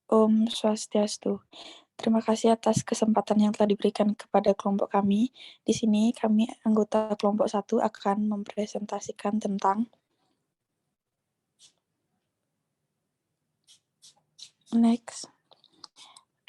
Om Swastiastu. Terima kasih atas kesempatan yang telah diberikan kepada kelompok kami. Di sini kami anggota kelompok 1 akan mempresentasikan tentang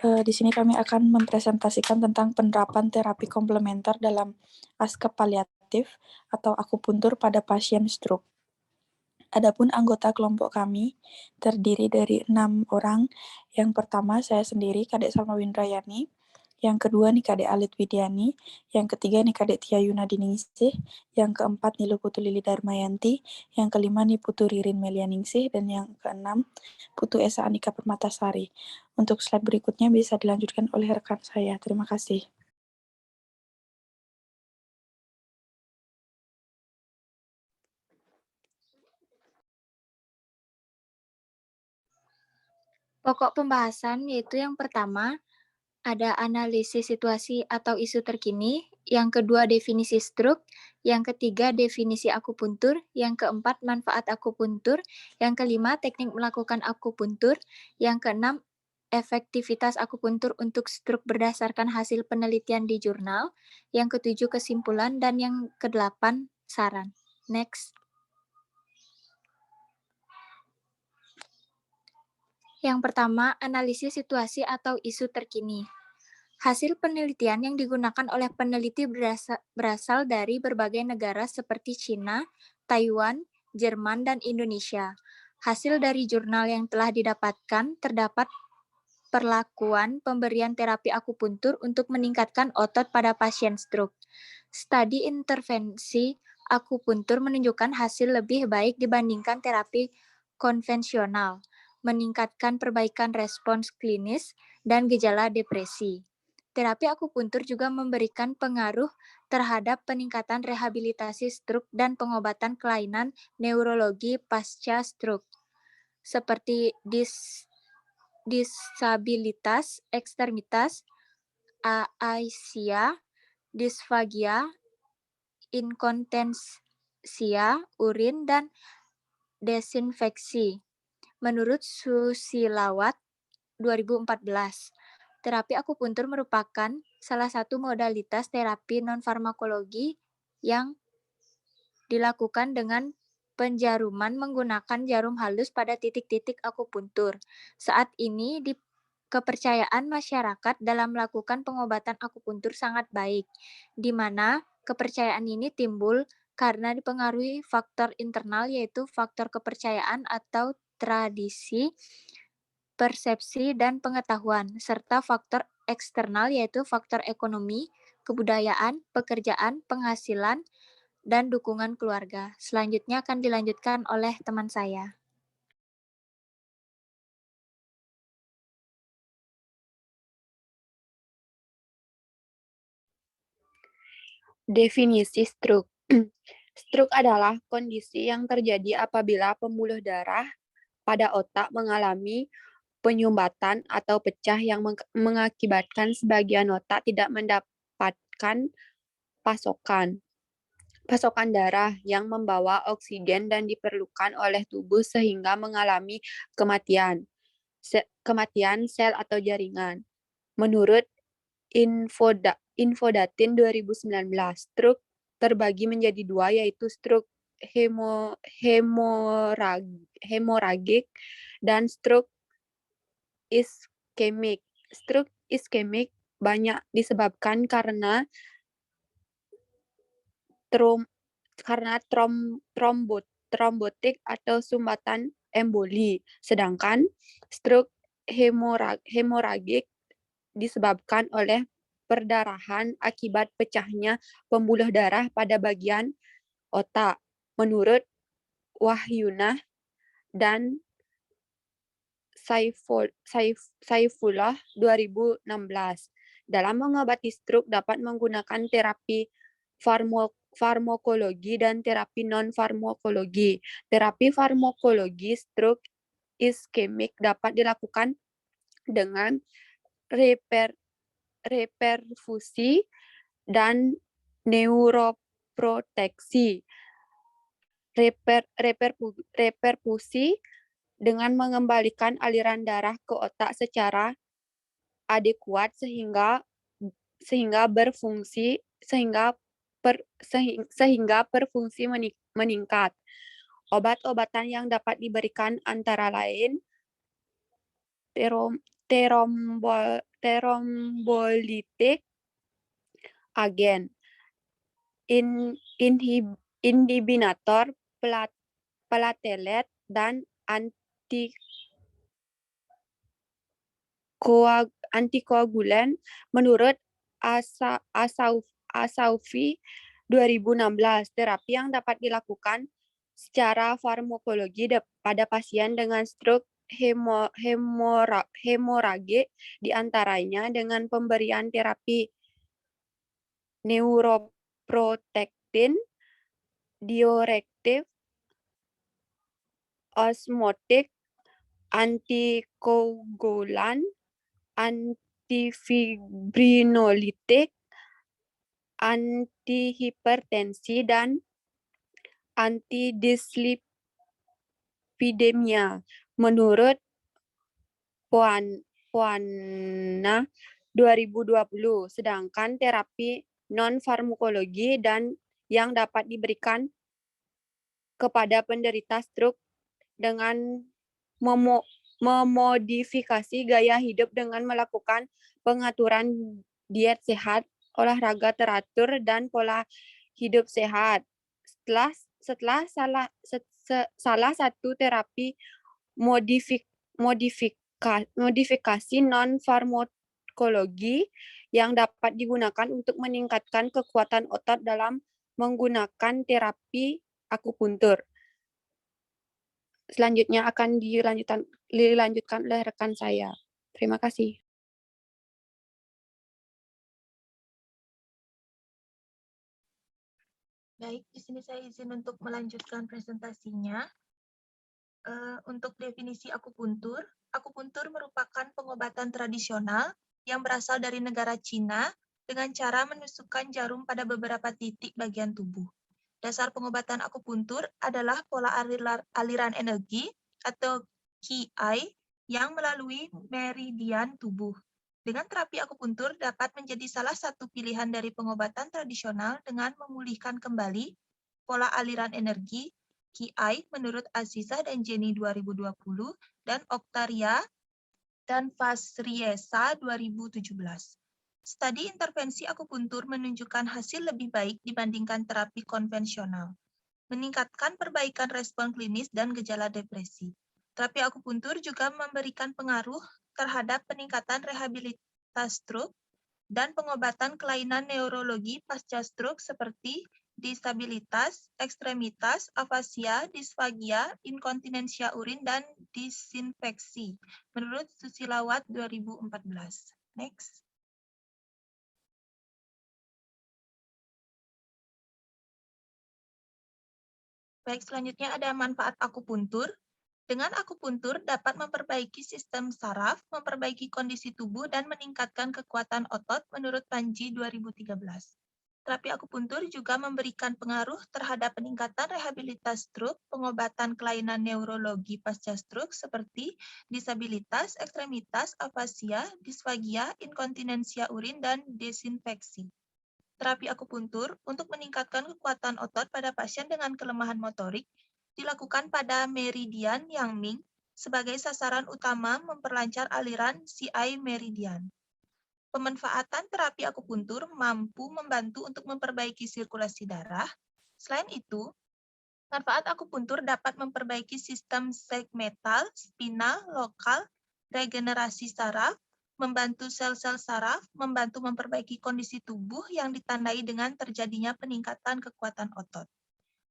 di sini kami akan mempresentasikan tentang penerapan terapi komplementer dalam askep paliatif atau akupuntur pada pasien stroke. Adapun anggota kelompok kami terdiri dari 6 orang. Yang pertama saya sendiri, Kadek Salma Windrayani. Yang kedua Nikadek Alit Widiani. Yang ketiga Nikadek Tia Yunadiningsih. Yang keempat Nilu Putu Lili Darmayanti. Yang kelima Niputu Ririn Melianingsih. Dan yang keenam Putu Esa Anika Permatasari. Untuk slide berikutnya bisa dilanjutkan oleh rekan saya. Terima kasih. Pokok pembahasan yaitu yang pertama, ada analisis situasi atau isu terkini, yang kedua definisi stroke, yang ketiga definisi akupuntur, yang keempat manfaat akupuntur, yang kelima teknik melakukan akupuntur, yang keenam efektivitas akupuntur untuk stroke berdasarkan hasil penelitian di jurnal, yang ketujuh kesimpulan, dan yang kedelapan saran. Next. Yang pertama, analisis situasi atau isu terkini. Hasil penelitian yang digunakan oleh peneliti berasal dari berbagai negara seperti China, Taiwan, Jerman, dan Indonesia. Hasil dari jurnal yang telah didapatkan terdapat perlakuan pemberian terapi akupuntur untuk meningkatkan otot pada pasien stroke. Studi intervensi akupuntur menunjukkan hasil lebih baik dibandingkan terapi konvensional, meningkatkan perbaikan respons klinis dan gejala depresi. Terapi akupuntur juga memberikan pengaruh terhadap peningkatan rehabilitasi stroke dan pengobatan kelainan neurologi pasca stroke, seperti disabilitas ekstremitas, aasia, disfagia, inkontensia urin, dan desinfeksi. Menurut Susilawat 2014, terapi akupuntur merupakan salah satu modalitas terapi non-farmakologi yang dilakukan dengan penjaruman menggunakan jarum halus pada titik-titik akupuntur. Saat ini kepercayaan masyarakat dalam melakukan pengobatan akupuntur sangat baik, di mana kepercayaan ini timbul karena dipengaruhi faktor internal yaitu faktor kepercayaan atau tradisi, persepsi, dan pengetahuan, serta faktor eksternal yaitu faktor ekonomi, kebudayaan, pekerjaan, penghasilan, dan dukungan keluarga. Selanjutnya akan dilanjutkan oleh teman saya. Definisi stroke. Stroke adalah kondisi yang terjadi apabila pembuluh darah pada otak mengalami penyumbatan atau pecah yang mengakibatkan sebagian otak tidak mendapatkan pasokan darah yang membawa oksigen dan diperlukan oleh tubuh sehingga mengalami kematian sel atau jaringan. Menurut Infodatin 2019, stroke terbagi menjadi dua, yaitu stroke hemoragik dan stroke iskemik. Stroke iskemik banyak disebabkan karena trombotik atau sumbatan emboli, sedangkan stroke hemoragik disebabkan oleh perdarahan akibat pecahnya pembuluh darah pada bagian otak, menurut Wahyunah dan Saifullah 2016. Dalam mengobati stroke dapat menggunakan terapi farmakologi dan terapi non-farmakologi. Terapi farmakologi stroke iskemik dapat dilakukan dengan reperfusi dan neuroproteksi. Reperfusi dengan mengembalikan aliran darah ke otak secara adekuat sehingga berfungsi meningkat. Obat-obatan yang dapat diberikan antara lain terombolitik, agen, inhibitor platelet, dan antikoagulan menurut Asaufi 2016. Terapi yang dapat dilakukan secara farmakologi pada pasien dengan stroke hemorage diantaranya dengan pemberian terapi neuroprotektin, diuretik, osmotik, antikoagulan, antifibrinolytik, antihipertensi, dan antidislipidemia menurut Puana 2020. Sedangkan terapi non-farmakologi dan yang dapat diberikan kepada penderita stroke dengan memodifikasi gaya hidup dengan melakukan pengaturan diet sehat, olahraga teratur, dan pola hidup sehat. Salah satu terapi modifikasi non-farmakologi yang dapat digunakan untuk meningkatkan kekuatan otot dalam menggunakan terapi akupuntur. Selanjutnya akan dilanjutkan oleh rekan saya. Terima kasih. Baik, di sini saya izin untuk melanjutkan presentasinya. Untuk definisi akupuntur, akupuntur merupakan pengobatan tradisional yang berasal dari negara Cina dengan cara menusukkan jarum pada beberapa titik bagian tubuh. Dasar pengobatan akupuntur adalah pola aliran energi atau Qi yang melalui meridian tubuh. Dengan terapi akupuntur dapat menjadi salah satu pilihan dari pengobatan tradisional dengan memulihkan kembali pola aliran energi Qi menurut Aziza dan Jenny 2020 dan Oktaria dan Fasriesa 2017. Studi intervensi akupuntur menunjukkan hasil lebih baik dibandingkan terapi konvensional, meningkatkan perbaikan respon klinis dan gejala depresi. Terapi akupuntur juga memberikan pengaruh terhadap peningkatan rehabilitas stroke dan pengobatan kelainan neurologi pasca stroke seperti disabilitas, ekstremitas, afasia, disfagia, inkontinensia urin, dan disinfeksi, menurut Susilawat 2014. Next. Baik, selanjutnya ada manfaat akupuntur. Dengan akupuntur dapat memperbaiki sistem saraf, memperbaiki kondisi tubuh, dan meningkatkan kekuatan otot menurut Panji 2013. Terapi akupuntur juga memberikan pengaruh terhadap peningkatan rehabilitas stroke, pengobatan kelainan neurologi pasca stroke seperti disabilitas, ekstremitas, afasia, disfagia, inkontinensia urin, dan desinfeksi. Terapi akupuntur untuk meningkatkan kekuatan otot pada pasien dengan kelemahan motorik dilakukan pada meridian Yangming sebagai sasaran utama memperlancar aliran Qi meridian. Pemanfaatan terapi akupuntur mampu membantu untuk memperbaiki sirkulasi darah. Selain itu, manfaat akupuntur dapat memperbaiki sistem segmental, spinal, lokal, regenerasi saraf, membantu sel-sel saraf, membantu memperbaiki kondisi tubuh yang ditandai dengan terjadinya peningkatan kekuatan otot.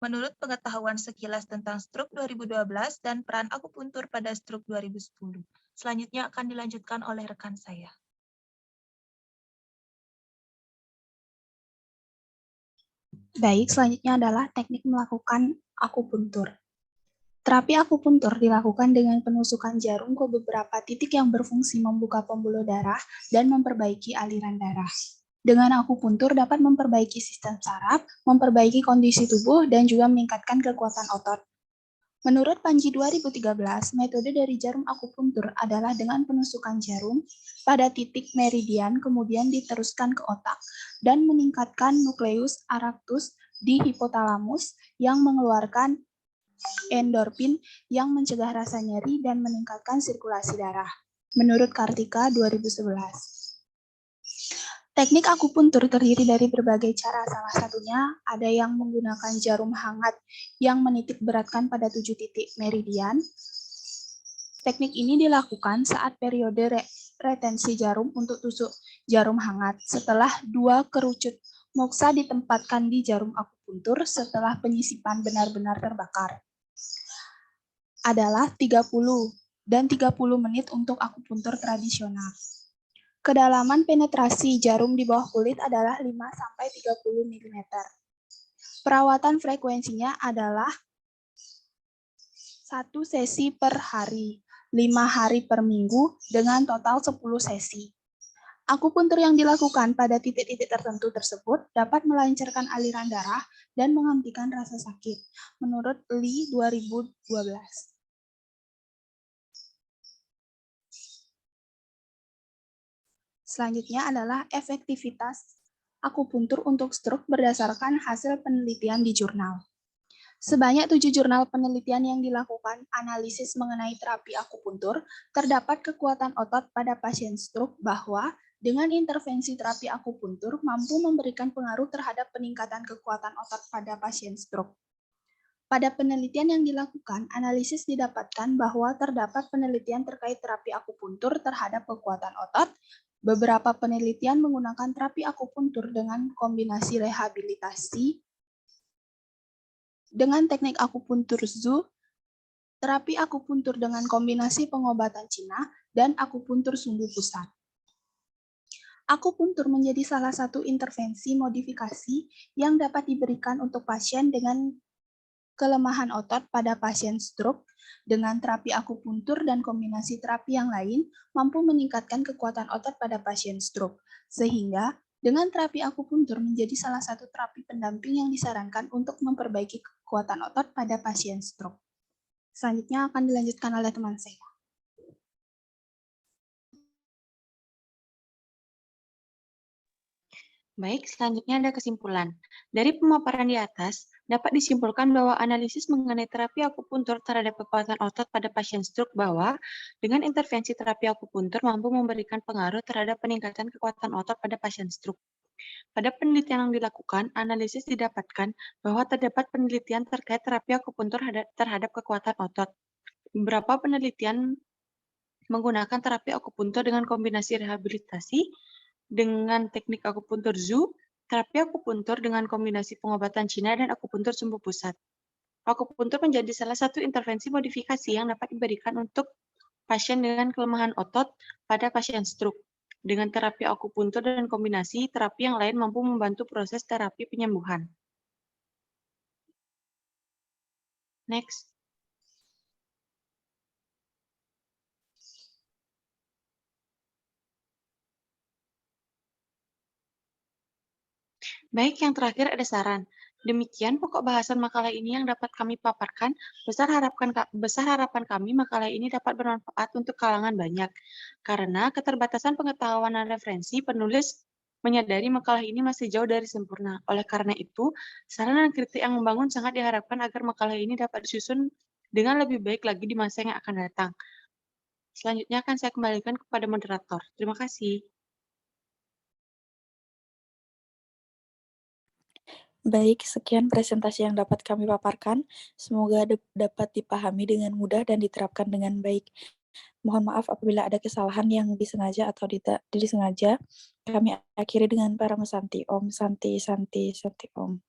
Menurut pengetahuan sekilas tentang stroke 2012 dan peran akupuntur pada stroke 2010. Selanjutnya akan dilanjutkan oleh rekan saya. Baik, selanjutnya adalah teknik melakukan akupuntur. Terapi akupuntur dilakukan dengan penusukan jarum ke beberapa titik yang berfungsi membuka pembuluh darah dan memperbaiki aliran darah. Dengan akupuntur dapat memperbaiki sistem saraf, memperbaiki kondisi tubuh, dan juga meningkatkan kekuatan otot. Menurut Panji 2013, metode dari jarum akupuntur adalah dengan penusukan jarum pada titik meridian kemudian diteruskan ke otak dan meningkatkan nukleus arctus di hipotalamus yang mengeluarkan endorfin yang mencegah rasa nyeri dan meningkatkan sirkulasi darah. Menurut Kartika 2011. Teknik akupuntur terdiri dari berbagai cara, salah satunya ada yang menggunakan jarum hangat yang menitik beratkan pada 7 titik meridian. Teknik ini dilakukan saat periode retensi jarum untuk tusuk jarum hangat setelah 2 kerucut moksa ditempatkan di jarum akupuntur setelah penyisipan benar-benar terbakar. Adalah 30 dan 30 menit untuk akupuntur tradisional. Kedalaman penetrasi jarum di bawah kulit adalah 5-30 mm. Perawatan frekuensinya adalah 1 sesi per hari, 5 hari per minggu dengan total 10 sesi. Akupuntur yang dilakukan pada titik-titik tertentu tersebut dapat melancarkan aliran darah dan menghentikan rasa sakit, menurut Lee 2012. Selanjutnya adalah efektivitas akupuntur untuk stroke berdasarkan hasil penelitian di jurnal. Sebanyak 7 jurnal penelitian yang dilakukan analisis mengenai terapi akupuntur, terdapat kekuatan otot pada pasien stroke bahwa dengan intervensi terapi akupuntur mampu memberikan pengaruh terhadap peningkatan kekuatan otot pada pasien stroke. Pada penelitian yang dilakukan, analisis didapatkan bahwa terdapat penelitian terkait terapi akupuntur terhadap kekuatan otot. Beberapa penelitian menggunakan terapi akupuntur dengan kombinasi rehabilitasi dengan teknik akupuntur Zhu, terapi akupuntur dengan kombinasi pengobatan Cina, dan akupuntur sumbu pusat. Akupuntur menjadi salah satu intervensi modifikasi yang dapat diberikan untuk pasien dengan kelemahan otot pada pasien stroke. Dengan terapi akupuntur dan kombinasi terapi yang lain mampu meningkatkan kekuatan otot pada pasien stroke, sehingga dengan terapi akupuntur menjadi salah satu terapi pendamping yang disarankan untuk memperbaiki kekuatan otot pada pasien stroke. Selanjutnya akan dilanjutkan oleh teman saya. Baik, selanjutnya ada kesimpulan. Dari pemaparan di atas, dapat disimpulkan bahwa analisis mengenai terapi akupuntur terhadap kekuatan otot pada pasien stroke bahwa dengan intervensi terapi akupuntur mampu memberikan pengaruh terhadap peningkatan kekuatan otot pada pasien stroke. Pada penelitian yang dilakukan, analisis didapatkan bahwa terdapat penelitian terkait terapi akupuntur terhadap kekuatan otot. Beberapa penelitian menggunakan terapi akupuntur dengan kombinasi rehabilitasi, dengan teknik akupuntur Zhu, terapi akupuntur dengan kombinasi pengobatan Cina, dan akupuntur sumbu pusat. Akupuntur menjadi salah satu intervensi modifikasi yang dapat diberikan untuk pasien dengan kelemahan otot pada pasien stroke. Dengan terapi akupuntur dan kombinasi terapi yang lain mampu membantu proses terapi penyembuhan. Next. Baik, yang terakhir ada saran. Demikian pokok bahasan makalah ini yang dapat kami paparkan. Besar harapan kami makalah ini dapat bermanfaat untuk kalangan banyak. Karena keterbatasan pengetahuan dan referensi, penulis menyadari makalah ini masih jauh dari sempurna. Oleh karena itu, saran dan kritik yang membangun sangat diharapkan agar makalah ini dapat disusun dengan lebih baik lagi di masa yang akan datang. Selanjutnya akan saya kembalikan kepada moderator. Terima kasih. Baik, sekian presentasi yang dapat kami paparkan. Semoga dapat dipahami dengan mudah dan diterapkan dengan baik. Mohon maaf apabila ada kesalahan yang disengaja atau tidak disengaja. Kami akhiri dengan para mesanti. Om Santi, Santi, Santi Om.